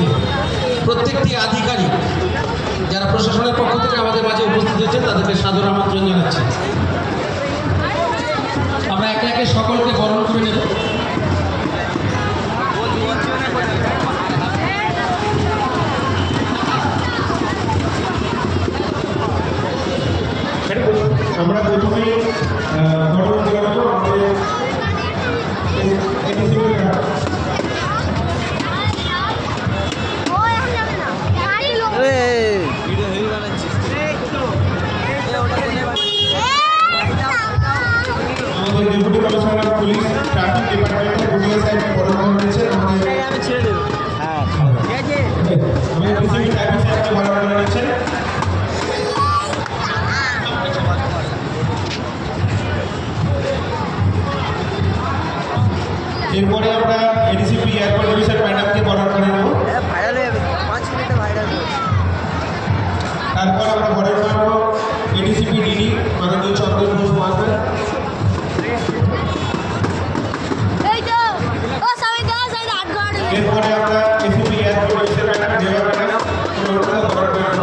উপলক্ষে প্রত্যেকটি আধিকারিক যারা প্রশাসনের পক্ষ থেকে আমাদের মাঝে উপস্থিত হয়েছে তাদেরকে সাদর আমন্ত্রণ জানাচ্ছি। আমরা একে একে সকলকে বরণ করে নেব। আমরা প্রথমে ঘটনা জানাবো আমাদের আমাদের ডেপুটি কমিশনার পুলিশ ট্রাফিক ডিপার্টমেন্টের পুলিশ সাহেব বরণ করেছেন। আমাদের ডিসিপি ট্রাফিক সাহেবকে বরণ করে নিচ্ছেন। এরপরে আমরা এডিসিপি এয়ারপোর্ট ডিভিশন ম্যাডামকে বরণ করে নেব। তারপর আমরা বরণ করব এডিসিপি ডিডি মাননীয় চন্দন ঘোষ মহাশয়। এরপরে আমরা এসিপি এয়ারপোর্ট ডিভিশন ম্যাডাম দেবা ম্যাডাম বরণ করে নেব।